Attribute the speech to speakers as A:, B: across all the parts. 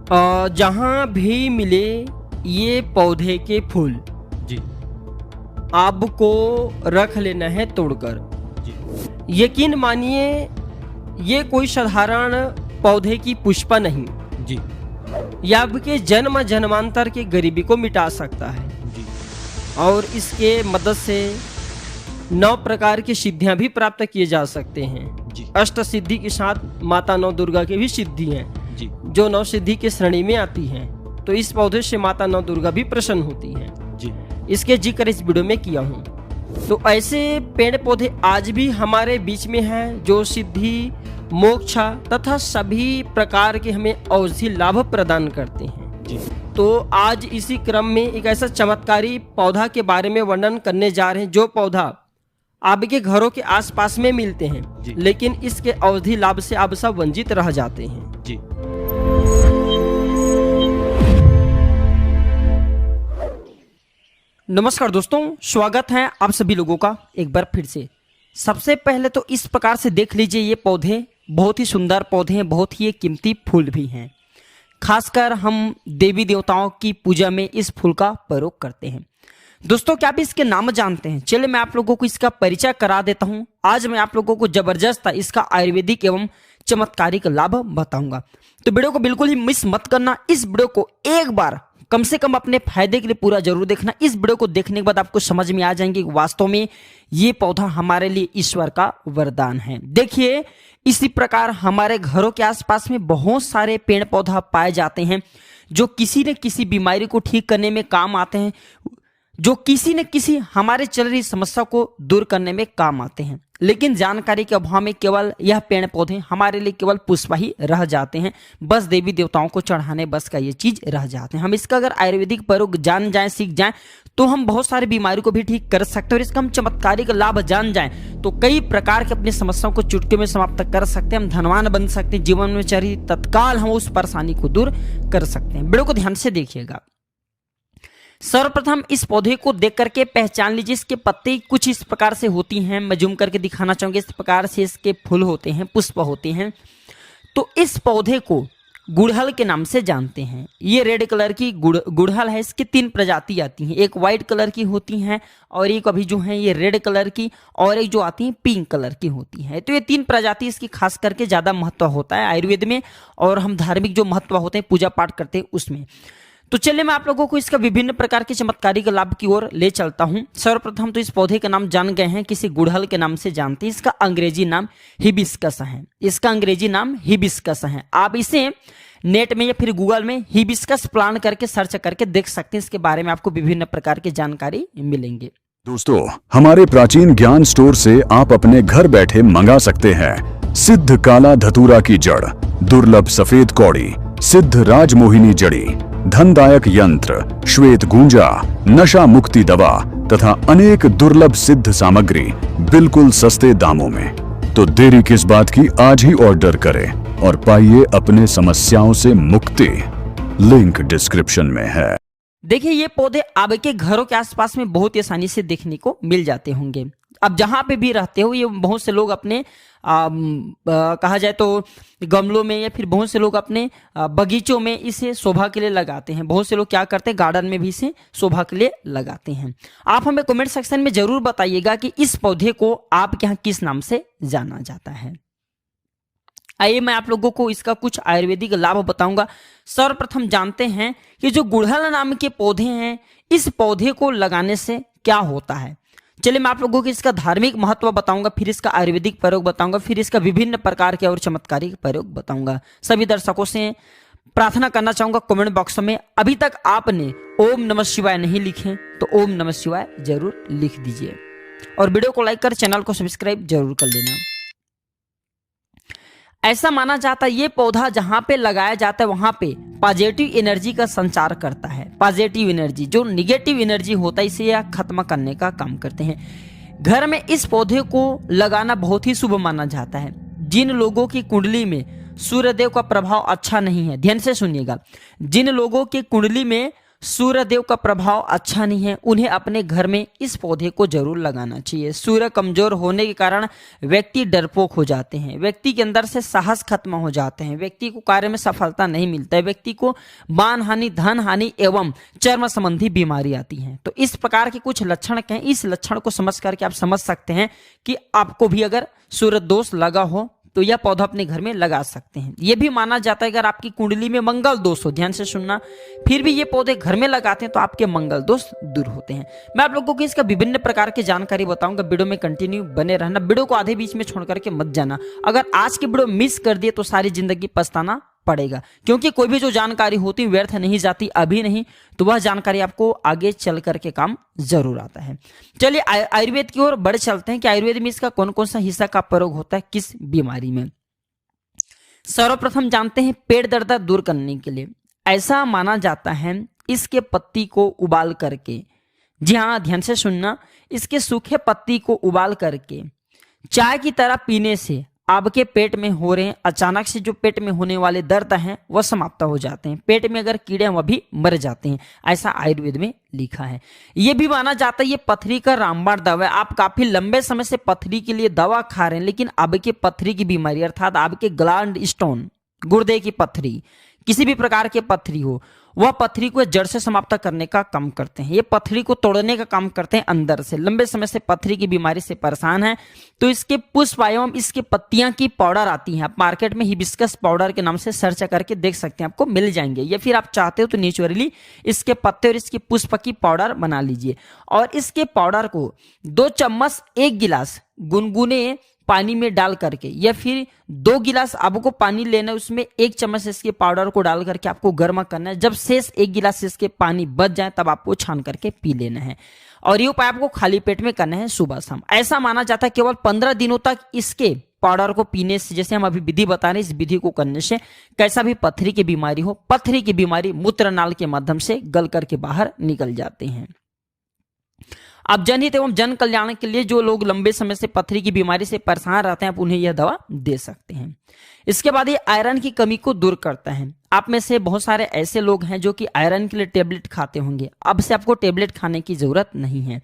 A: जहाँ भी मिले ये पौधे के फूल
B: जी
A: आपको रख लेना है तोड़कर।
B: जी
A: यकीन मानिए ये कोई साधारण पौधे की पुष्पा नहीं,
B: जी
A: यह आपके जन्म जन्मांतर की गरीबी को मिटा सकता है
B: जी
A: और इसके मदद से 9 प्रकार की सिद्धियां भी प्राप्त किए जा सकते हैं।
B: जी
A: अष्ट सिद्धि के साथ माता नौ दुर्गा की भी सिद्धि हैं,
B: जी
A: जो 9 सिद्धि की श्रेणी में आती हैं। तो इस पौधे से माता नौ दुर्गा भी प्रसन्न होती हैं।
B: जी
A: इसके जिक्र इस वीडियो में किया हूँ। तो ऐसे पेड़ पौधे आज भी हमारे बीच में हैं जो सिद्धि, मोक्ष तथा सभी प्रकार के हमें औषधि लाभ प्रदान करते हैं।
B: जी
A: तो आज इसी क्रम में एक ऐसा चमत्कारी पौधा के बारे में वर्णन करने जा रहे हैं जो पौधा आपके घरों के आसपास में मिलते हैं,
B: जी।
A: लेकिन इसके औषधि लाभ से आप सब वंचित रह जाते हैं।
B: जी
A: नमस्कार दोस्तों, स्वागत है आप सभी लोगों का एक बार फिर से। सबसे पहले तो इस प्रकार से देख लीजिए, ये पौधे बहुत ही सुंदर पौधे हैं, बहुत ही कीमती फूल भी हैं। खासकर हम देवी देवताओं की पूजा में इस फूल का प्रयोग करते हैं। दोस्तों, क्या आप इसके नाम जानते हैं? चलिए मैं आप लोगों को इसका परिचय करा देता हूं। आज मैं आप लोगों को जबरदस्त इसका आयुर्वेदिक एवं चमत्कारिक लाभ बताऊंगा। तो वीडियो को बिल्कुल ही मिस मत करना। इस वीडियो को एक बार कम से कम अपने फायदे के लिए पूरा जरूर देखना। इस वीडियो को देखने के बाद आपको समझ में आ जाएंगे कि वास्तव में ये पौधा हमारे लिए ईश्वर का वरदान है। देखिए, इसी प्रकार हमारे घरों के आसपास में बहुत सारे पेड़ पौधा पाए जाते हैं जो किसी न किसी बीमारी को ठीक करने में काम आते हैं, जो किसी न किसी हमारे चल रही समस्या को दूर करने में काम आते हैं। लेकिन जानकारी के अभाव में केवल यह पेड़ पौधे हमारे लिए केवल पुष्प ही रह जाते हैं, बस देवी देवताओं को चढ़ाने बस का ये चीज रह जाते हैं। हम इसका अगर आयुर्वेदिक प्रयोग जान जाएं, सीख जाएं, तो हम बहुत सारी बीमारी को भी ठीक कर सकते हैं। और इसका हम चमत्कारिक लाभ जान जाएं तो कई प्रकार के अपनी समस्याओं को चुटकी में समाप्त कर सकते हैं। हम धनवान बन सकते हैं, जीवन में चली तत्काल हम उस परेशानी को दूर कर सकते हैं। वीडियो को ध्यान से देखिएगा। सर्वप्रथम इस पौधे को देख करके पहचान लीजिए। इसके पत्ते कुछ इस प्रकार से होती हैं, मैं जूम करके दिखाना चाहूंगा। इस प्रकार से इसके फूल होते हैं, पुष्प होते हैं। तो इस पौधे को गुड़हल के नाम से जानते हैं। ये रेड कलर की गुड़हल है। इसकी 3 प्रजाति आती हैं, एक व्हाइट कलर की होती हैं और एक अभी जो है ये रेड कलर की, और एक जो आती है पिंक कलर की होती है। तो ये 3 प्रजाति इसकी खास करके ज्यादा महत्व होता है आयुर्वेद में, और हम धार्मिक जो महत्व होते हैं पूजा पाठ करते हैं उसमें। तो चलिए मैं आप लोगों को इसका विभिन्न प्रकार के चमत्कारिक लाभ की ओर ले चलता हूं। सर्वप्रथम तो इस पौधे का नाम जान गए हैं, किसी गुड़हल के नाम से जानते हैं। इसका अंग्रेजी नाम हिबिस्कस है। इसका अंग्रेजी नाम हिबिस्कस है। आप इसे नेट में या फिर गूगल में हिबिस्कस प्लांट करके सर्च करके देख सकते हैं। इसके बारे में आपको विभिन्न प्रकार की जानकारी मिलेंगे।
C: दोस्तों, हमारे प्राचीन ज्ञान स्टोर से आप अपने घर बैठे मंगा सकते हैं सिद्ध काला धतूरा की जड़, दुर्लभ सफेद कौड़ी, सिद्ध राजमोहिनी जड़ी, धनदायक यंत्र, श्वेत गुंजा, नशा मुक्ति दवा तथा अनेक दुर्लभ सिद्ध सामग्री बिल्कुल सस्ते दामों में। तो देरी किस बात की, आज ही ऑर्डर करें और पाइए अपने समस्याओं से मुक्ति। लिंक डिस्क्रिप्शन में है।
A: देखिए, ये पौधे आपके घरों के आसपास में बहुत ही आसानी से देखने को मिल जाते होंगे। अब जहां पे भी रहते हो, ये बहुत से लोग अपने कहा जाए तो गमलों में या फिर बहुत से लोग अपने बगीचों में इसे शोभा के लिए लगाते हैं। बहुत से लोग क्या करते हैं, गार्डन में भी इसे शोभा के लिए लगाते हैं। आप हमें कमेंट सेक्शन में जरूर बताइएगा कि इस पौधे को आपके यहाँ किस नाम से जाना जाता है। आइए मैं आप लोगों को इसका कुछ आयुर्वेदिक लाभ बताऊंगा। सर्वप्रथम जानते हैं कि जो गुड़हल नाम के पौधे हैं, इस पौधे को लगाने से क्या होता है। चलिए मैं आप लोगों को इसका धार्मिक महत्व बताऊंगा, फिर इसका आयुर्वेदिक प्रयोग बताऊंगा, फिर इसका विभिन्न प्रकार के और चमत्कारिक प्रयोग बताऊंगा। सभी दर्शकों से प्रार्थना करना चाहूंगा, कमेंट बॉक्स में अभी तक आपने ओम नमः शिवाय नहीं लिखे तो ओम नमः शिवाय जरूर लिख दीजिए, और वीडियो को लाइक कर चैनल को सब्सक्राइब जरूर कर लेना। ऐसा माना जाता है ये पौधा जहां पे लगाया जाता है वहां पे पॉजिटिव एनर्जी का संचार करता है। पॉजिटिव एनर्जी, जो निगेटिव एनर्जी होता है, इसे यह खत्म करने का काम करते हैं। घर में इस पौधे को लगाना बहुत ही शुभ माना जाता है। जिन लोगों की कुंडली में सूर्यदेव का प्रभाव अच्छा नहीं है, ध्यान से सुनिएगा, जिन लोगों की कुंडली में सूर्यदेव का प्रभाव अच्छा नहीं है, उन्हें अपने घर में इस पौधे को जरूर लगाना चाहिए। सूर्य कमजोर होने के कारण व्यक्ति डरपोक हो जाते हैं, व्यक्ति के अंदर से साहस खत्म हो जाते हैं, व्यक्ति को कार्य में सफलता नहीं मिलता है, व्यक्ति को मान हानि, धन हानि एवं चर्म संबंधी बीमारी आती है। तो इस प्रकार के कुछ लक्षण हैं, इस लक्षण को समझ करके आप समझ सकते हैं कि आपको भी अगर सूर्य दोष लगा हो तो यह पौधा अपने घर में लगा सकते हैं। यह भी माना जाता है अगर आपकी कुंडली में मंगल दोष हो, ध्यान से सुनना, फिर भी ये पौधे घर में लगाते हैं तो आपके मंगल दोष दूर होते हैं। मैं आप लोगों को इसका विभिन्न प्रकार की जानकारी बताऊंगा, वीडियो में कंटिन्यू बने रहना, वीडियो को आधे बीच में छोड़ करके मत जाना। अगर आज की वीडियो मिस कर दिए तो सारी जिंदगी पछताना पड़ेगा, क्योंकि कोई भी जो जानकारी होती व्यर्थ नहीं जाती, अभी नहीं तो वह जानकारी आपको आगे चल करके काम जरूर आता है। चलिए आयुर्वेद की ओर बढ़ चलते हैं कि आयुर्वेद में इसका कौन कौन सा हिस्सा का प्रयोग होता है किस बीमारी में। सर्वप्रथम जानते हैं पेट दर्द दूर करने के लिए ऐसा माना जाता है इसके पत्ती को उबाल करके, जी हाँ ध्यान से सुनना, इसके सूखे पत्ती को उबाल करके चाय की तरह पीने से आपके पेट में हो रहे अचानक से जो पेट में होने वाले दर्द हैं वह समाप्त हो जाते हैं, पेट में अगर कीड़े वह भी मर जाते हैं, ऐसा आयुर्वेद में लिखा है। यह भी माना जाता है ये पथरी का रामबाण दवा है। आप काफी लंबे समय से पथरी के लिए दवा खा रहे हैं, लेकिन आपके पथरी की बीमारी अर्थात आपके ग्लैंड स्टोन, गुर्दे की पथरी, किसी भी प्रकार की पथरी हो, वह पथरी को जड़ से समाप्त करने का काम करते हैं, ये पथरी को तोड़ने का काम करते हैं अंदर से। लंबे समय से पथरी की बीमारी से परेशान है तो इसके पुष्प एवं इसके पत्तियां की पाउडर आती हैं, आप मार्केट में हिबिस्कस पाउडर के नाम से सर्च करके देख सकते हैं, आपको मिल जाएंगे, या फिर आप चाहते हो तो नेचुरली इसके पत्ते और इसके पुष्प की पाउडर बना लीजिए और इसके पाउडर को 2 चम्मच 1 गिलास गुनगुने पानी में डाल करके, या फिर 2 गिलास आपको पानी लेना है, उसमें 1 चम्मच इसके पाउडर को डाल करके आपको गर्म करना है। जब शेष 1 गिलास इसके पानी बच जाए तब आपको छान करके पी लेना है और ये उपाय आपको खाली पेट में करना है सुबह शाम। ऐसा माना जाता है केवल 15 दिनों तक इसके पाउडर को पीने से, जैसे हम अभी विधि बता रहे हैं, इस विधि को करने से कैसा भी पथरी की बीमारी हो, पथरी की बीमारी मूत्रनाल के माध्यम से गल करके बाहर निकल जाते हैं। अब जनहित एवं जन कल्याण के लिए जो लोग लंबे समय से पथरी की बीमारी से परेशान रहते हैं आप उन्हें यह दवा दे सकते हैं। इसके बाद ये आयरन की कमी को दूर करता है। आप में से बहुत सारे ऐसे लोग हैं जो कि आयरन के लिए टेबलेट खाते होंगे, अब से आपको टेबलेट खाने की जरूरत नहीं है।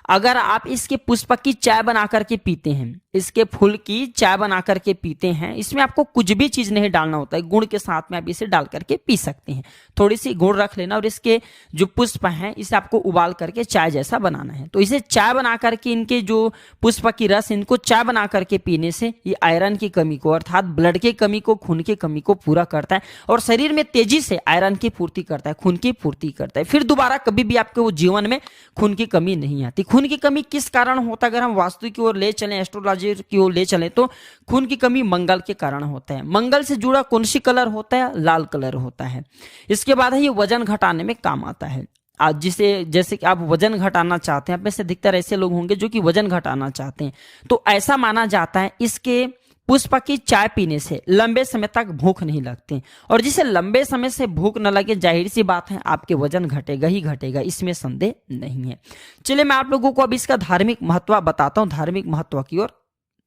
A: अगर आप इसके पुष्प की चाय बना करके पीते हैं, इसके फूल की चाय बना करके पीते हैं, इसमें आपको कुछ भी चीज नहीं डालना होता है, गुड़ के साथ में आप इसे डाल करके पी सकते हैं। थोड़ी सी गुड़ रख लेना और इसके जो पुष्प हैं इसे आपको उबाल करके चाय जैसा बनाना है। तो इसे चाय बना करके इनके जो पुष्प की रस, इनको चाय बना करके पीने से ये आयरन की कमी को अर्थात ब्लड की कमी को, खून की कमी को पूरा करता है और शरीर में तेजी से आयरन की पूर्ति करता है, खून की पूर्ति करता है। फिर दोबारा कभी भी आपके वो जीवन में खून की कमी नहीं आती। खून की कमी किस कारण होता है? अगर हम वास्तु की ओर ले चलें, एस्ट्रोलॉजी की ओर ले चलें तो खून की कमी मंगल के कारण होता है। मंगल से जुड़ा कौन सी कलर होता है? लाल कलर होता है। इसके बाद है ये वजन घटाने में काम आता है। आज जैसे कि आप वजन घटाना चाहते हैं, आप में से अधिकतर ऐसे लोग होंगे जो कि वजन घटाना चाहते हैं, तो ऐसा माना जाता है इसके पुष्प की चाय पीने से लंबे समय तक भूख नहीं लगती, और जिसे लंबे समय से भूख न लगे जाहिर सी बात है आपके वजन घटेगा ही घटेगा, इसमें संदेह नहीं है। चलिए मैं आप लोगों को अब इसका धार्मिक महत्व बताता हूं, धार्मिक महत्व की ओर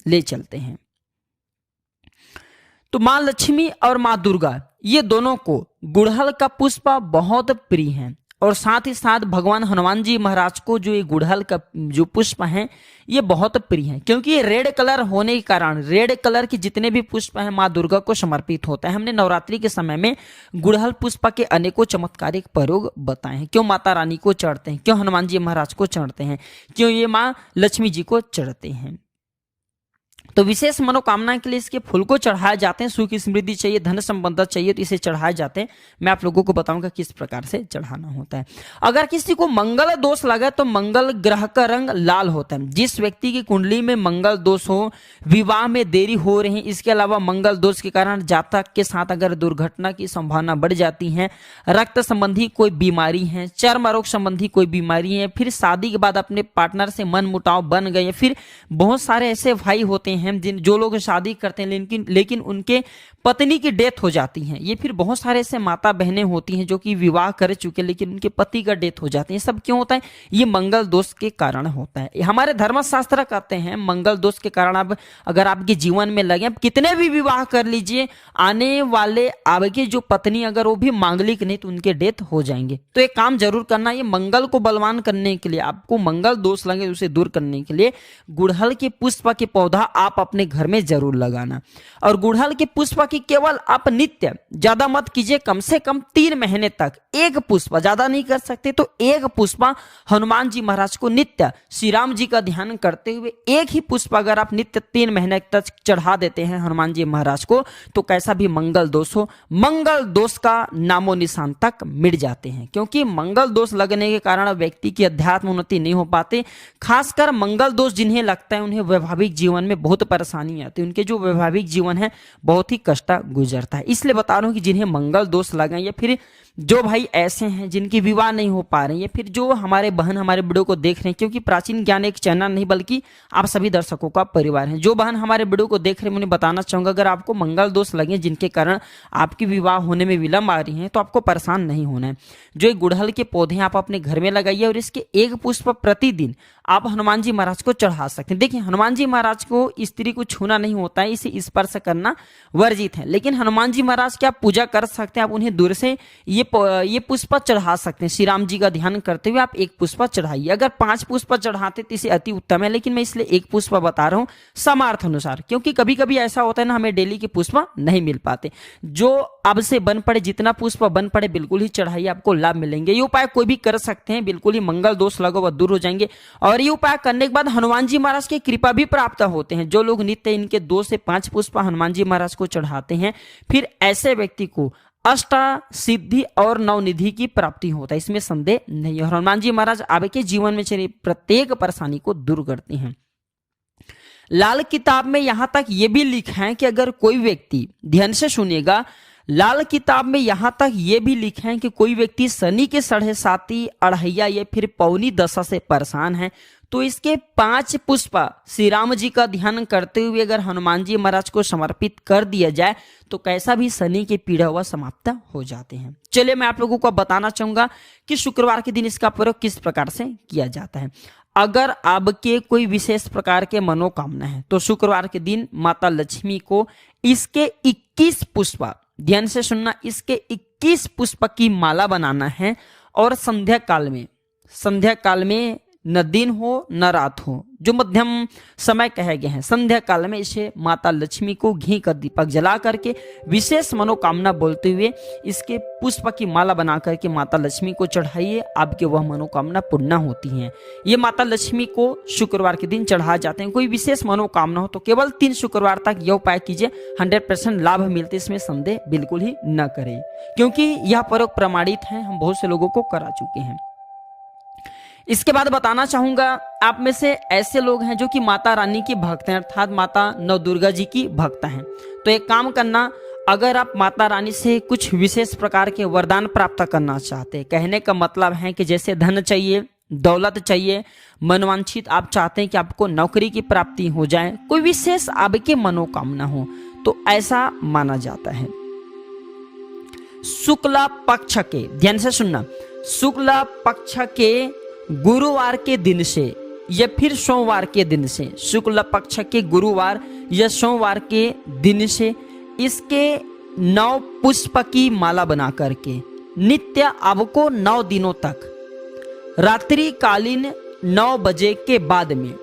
A: ले चलते हैं। तो मां लक्ष्मी और मां दुर्गा ये दोनों को गुड़हल का पुष्प बहुत प्रिय है, और साथ ही साथ भगवान हनुमान जी महाराज को जो ये गुड़हल का जो पुष्प हैं ये बहुत प्रिय हैं, क्योंकि ये रेड कलर होने के कारण रेड कलर के जितने भी पुष्प हैं माँ दुर्गा को समर्पित होता है। हमने नवरात्रि के समय में गुड़हल पुष्प के अनेकों चमत्कारिक प्रयोग बताए हैं। क्यों माता रानी को चढ़ते हैं, क्यों हनुमान जी महाराज को चढ़ते हैं, क्यों ये माँ लक्ष्मी जी को चढ़ते हैं। तो विशेष मनोकामना के लिए इसके फूल को चढ़ाए जाते हैं। सुख समृद्धि चाहिए, धन संबंध चाहिए तो इसे चढ़ाए जाते हैं। मैं आप लोगों को बताऊंगा किस प्रकार से चढ़ाना होता है। अगर किसी को मंगल दोष लगे तो मंगल ग्रह का रंग लाल होता है। जिस व्यक्ति की कुंडली में मंगल दोष हो, विवाह में देरी हो रही है, इसके अलावा मंगल दोष के कारण जातक के साथ अगर दुर्घटना की संभावना बढ़ जाती है, रक्त संबंधी कोई बीमारी है, चर्म रोग संबंधी कोई बीमारी है, फिर शादी के बाद अपने पार्टनर से मन मुटाव बन गए, फिर बहुत सारे ऐसे भाई होते हैं जो लोग शादी करते हैं लेकिन उनके पत्नी की डेथ हो जाती है, ये फिर बहुत सारे ऐसे माता बहनें होती हैं जो कि विवाह कर चुके लेकिन उनके पति का डेथ हो जाती है। सब क्यों होता है? ये मंगल दोष के कारण होता है। हमारे धर्मशास्त्र कहते हैं मंगल दोष के कारण आप अगर आपके जीवन में लगे, आप कितने भी विवाह कर लीजिए, आने वाले आपके जो पत्नी अगर वो भी मांगलिक नहीं तो उनके डेथ हो जाएंगे। तो एक काम जरूर करना, ये मंगल को बलवान करने के लिए, आपको मंगल दोष लगे उसे दूर करने के लिए गुड़हल के पुष्प के पौधा आप अपने घर में जरूर लगाना। और गुड़हल के पुष्प की केवल आप नित्य, ज्यादा मत कीजिए, कम से कम 3 महीने तक एक पुष्प, ज्यादा नहीं कर सकते तो एक पुष्प हनुमान जी महाराज को नित्य श्री राम जी का ध्यान करते हुए एक ही पुष्प अगर आप नित्य 3 महीने तक चढ़ा देते हैं हनुमान जी महाराज को, तो कैसा भी मंगल दोष हो, मंगल दोष का नामो निशान तक मिट जाते हैं। क्योंकि मंगल दोष लगने के कारण व्यक्ति की अध्यात्म उन्नति नहीं हो पाते। खासकर मंगल दोष जिन्हें लगता है उन्हें वैवाहिक जीवन में बहुत परेशानी आती है, उनके जो वैवाहिक जीवन है बहुत ही कष्ट गुजरता है। इसलिए बता रहा हूं कि जिन्हें मंगल दोष लगे या फिर जो भाई ऐसे हैं जिनके विवाह नहीं हो पा रहे हैं, या फिर जो हमारे बहन हमारे वीडियो को देख रहे हैं, क्योंकि प्राचीन ज्ञान एक चैनल नहीं बल्कि आप सभी दर्शकों का परिवार है, जो बहन हमारे वीडियो को देख रहे हैं उन्हें बताना चाहूंगा, अगर आपको मंगल दोष लगे जिनके कारण आपकी विवाह होने में विलंब आ रही है तो आपको परेशान नहीं होना है। जो एक गुड़हल के पौधे आप अपने घर में लगाइए और इसके एक पुष्प प्रतिदिन आप हनुमान जी महाराज को चढ़ा सकते हैं। देखिए, हनुमान जी महाराज को स्त्री को छूना नहीं होता है, इसे स्पर्श करना वर्जित है, लेकिन हनुमान जी महाराज की आप पूजा कर सकते हैं। आप उन्हें दूर से ये पुष्प चढ़ा सकते हैं। श्री राम जी का ध्यान करते हुए आप एक पुष्प चढ़ाइए। अगर 5 पुष्प चढ़ाते तो इसे अति उत्तम है, लेकिन मैं इसलिए एक पुष्प बता रहा हूं समार्थ अनुसार, क्योंकि कभी कभी ऐसा होता है ना, हमें डेली के पुष्प नहीं मिल पाते। जो अब से बन पड़े, जितना पुष्प बन पड़े बिल्कुल ही चढ़ाइए, आपको लाभ मिलेंगे। ये उपाय कोई भी कर सकते हैं, बिल्कुल ही मंगल दोष लगा हुआ दूर हो जाएंगे। और ये उपाय करने के बाद हनुमान जी महाराज की कृपा भी प्राप्त होते हैं। जो लोग नित्य इनके 2 से 5 पुष्प हनुमान जी महाराज को चढ़ाते हैं, फिर ऐसे व्यक्ति को अष्ट सिद्धि और नवनिधि की प्राप्ति होता है, इसमें संदेह नहीं है। हनुमान जी महाराज आपके जीवन में चली प्रत्येक परेशानी को दूर करते हैं। लाल किताब में यहां तक यह भी लिखा है कि अगर कोई व्यक्ति, ध्यान से सुनिएगा, लाल किताब में यहां तक यह भी लिखा है कि कोई व्यक्ति शनि के 7.5 अढ़ैया या फिर पौनी दशा से परेशान है, तो इसके 5 पुष्प श्री राम जी का ध्यान करते हुए अगर हनुमान जी महाराज को समर्पित कर दिया जाए तो कैसा भी शनि के पीड़ा हुआ समाप्त हो जाते हैं। चलिए मैं आप लोगों को बताना चाहूंगा कि शुक्रवार के दिन इसका प्रयोग किस प्रकार से किया जाता है। अगर आपके कोई विशेष प्रकार के मनोकामना है तो शुक्रवार के दिन माता लक्ष्मी को इसके 21 पुष्प, ध्यान से सुनना, इसके 21 पुष्प की माला बनाना है और संध्या काल में न दिन हो न रात हो, जो मध्यम समय कहे गए हैं, संध्या काल में इसे माता लक्ष्मी को घी का दीपक जला करके विशेष मनोकामना बोलते हुए इसके पुष्प की माला बना करके माता लक्ष्मी को चढ़ाइए, आपके वह मनोकामना पूर्ण होती है। ये माता लक्ष्मी को शुक्रवार के दिन चढ़ाए जाते हैं। कोई विशेष मनोकामना हो तो केवल 3 शुक्रवार तक यह उपाय कीजिए, 100% लाभ मिलते, इसमें संदेह बिल्कुल ही न करें, क्योंकि यह प्रयोग प्रमाणित है, हम बहुत से लोगों को करा चुके हैं। इसके बाद बताना चाहूंगा, आप में से ऐसे लोग हैं जो कि माता रानी की भक्त हैं, अर्थात माता नव दुर्गा जी की भक्त हैं, तो एक काम करना, अगर आप माता रानी से कुछ विशेष प्रकार के वरदान प्राप्त करना चाहते हैं, कहने का मतलब है कि जैसे धन चाहिए, दौलत चाहिए, मनवांछित आप चाहते हैं कि आपको नौकरी की प्राप्ति हो जाए, कोई विशेष आपकी मनोकामना हो, तो ऐसा माना जाता है शुक्ला पक्ष के, ध्यान से सुनना, शुक्ला पक्ष के गुरुवार के दिन से या फिर सोमवार के दिन से, शुक्ल पक्ष के गुरुवार या सोमवार के दिन से इसके 9 पुष्प की माला बना करके नित्य आपको 9 दिनों तक रात्रिकालीन 9 बजे के बाद में,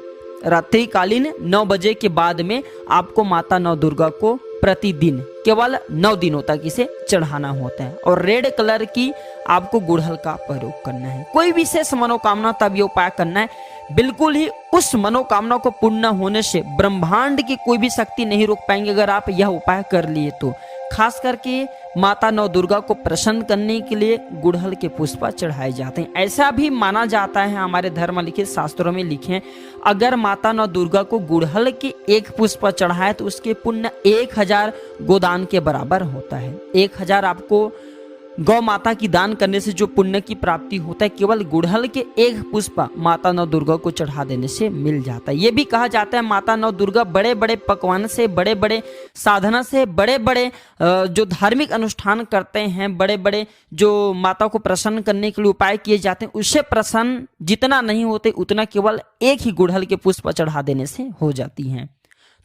A: रात्रिकालीन 9 बजे के बाद में आपको माता नव दुर्गा को प्रतिदिन केवल 9 दिनों तक इसे चढ़ाना होता है। और रेड कलर की आपको गुड़हल का प्रयोग करना है। कोई विशेष मनोकामना तब ये उपाय करना है, बिल्कुल ही उस मनोकामना को पूर्ण होने से ब्रह्मांड की कोई भी शक्ति नहीं रोक पाएंगे अगर आप यह उपाय कर लिए तो। खास करके माता नव दुर्गा को प्रसन्न करने के लिए गुड़हल के पुष्प चढ़ाए जाते हैं। ऐसा भी माना जाता है, हमारे धर्म लिखित शास्त्रों में लिखे हैं, अगर माता नव दुर्गा को गुड़हल के 1 पुष्प चढ़ाए तो उसके पुण्य 1000 गोदान के बराबर होता है। 1000 आपको गौ माता की दान करने से जो पुण्य की प्राप्ति होता है केवल गुड़हल के एक पुष्प माता नौ दुर्गा को चढ़ा देने से मिल जाता है। ये भी कहा जाता है माता नौ दुर्गा बड़े बड़े पकवान से, बड़े बड़े साधना से, बड़े बड़े जो धार्मिक अनुष्ठान करते हैं, बड़े बड़े जो माता को प्रसन्न करने के लिए उपाय किए जाते हैं, उससे प्रसन्न जितना नहीं होते उतना केवल एक ही गुड़हल के पुष्प चढ़ा देने से हो जाती हैं।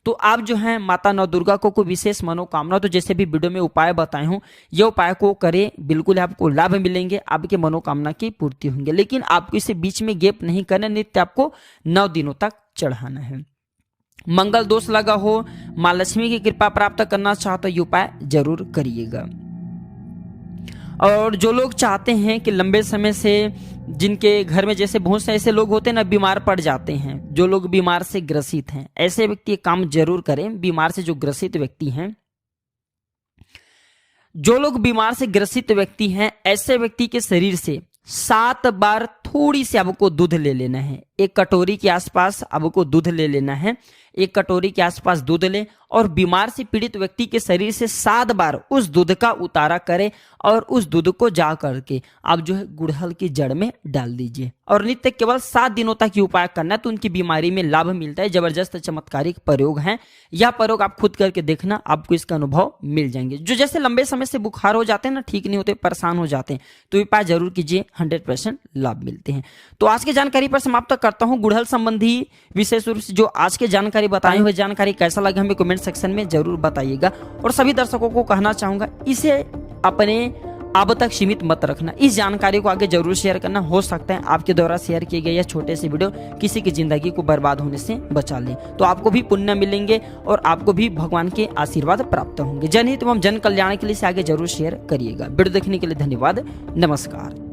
A: तो आप जो है माता नौ दुर्गा को कोई विशेष मनोकामना, तो जैसे भी वीडियो में उपाय बताए हूं, ये उपाय को करें, बिल्कुल आपको लाभ मिलेंगे, आपके मनोकामना की पूर्ति होंगे। लेकिन आपको इसे बीच में गैप नहीं करना, नित्य आपको 9 दिनों तक चढ़ाना है। मंगल दोष लगा हो, माँ लक्ष्मी की कृपा प्राप्त करना चाहते हो, ये उपाय जरूर करिएगा। और जो लोग चाहते हैं कि लंबे समय से जिनके घर में जैसे बहुत से ऐसे लोग होते हैं ना बीमार पड़ जाते हैं, जो लोग बीमार से ग्रसित हैं, ऐसे व्यक्ति ये काम जरूर करें। बीमार से जो ग्रसित व्यक्ति हैं, जो लोग बीमार से ग्रसित व्यक्ति हैं, ऐसे व्यक्ति के शरीर से 7 बार थोड़ी सी आपको दूध ले लेना है। 1 कटोरी के आसपास आपको दूध ले लेना है। 1 कटोरी के आसपास दूध लें और बीमार से पीड़ित व्यक्ति के शरीर से 7 बार उस दूध का उतारा करें और उस दूध को जा करके आप जो है गुड़हल की जड़ में डाल दीजिए और नित्य केवल 7 दिनों तक ये उपाय करना है, तो उनकी बीमारी में लाभ मिलता है। जबरदस्त चमत्कारिक प्रयोग है। यह प्रयोग आप खुद करके देखना, आपको इसका अनुभव मिल जाएंगे। जो जैसे लंबे समय से बुखार हो जाते हैं ना, ठीक नहीं होते, परेशान हो जाते हैं, तो उपाय जरूर कीजिए, 100% लाभ मिलते हैं। तो आज की जानकारी पर समाप्त करता हूं। गुड़हल संबंधी विशेष रूप से जो आज की जानकारी बताई हुई जानकारी कैसा लगा हमें कमेंट सेक्शन में जरूर बताइएगा। और सभी दर्शकों को कहना चाहूंगा, इसे अपने अब तक सीमित मत रखना, इस जानकारी को आगे जरूर शेयर करना। हो सकता है आपके द्वारा शेयर किए गए यह छोटे से वीडियो किसी की जिंदगी को बर्बाद होने से बचा ले, तो आपको भी पुण्य मिलेंगे और आपको भी भगवान के आशीर्वाद प्राप्त होंगे। जनहित एवं जन कल्याण के लिए इसे आगे जरूर शेयर करिएगा। वीडियो देखने के लिए धन्यवाद। नमस्कार।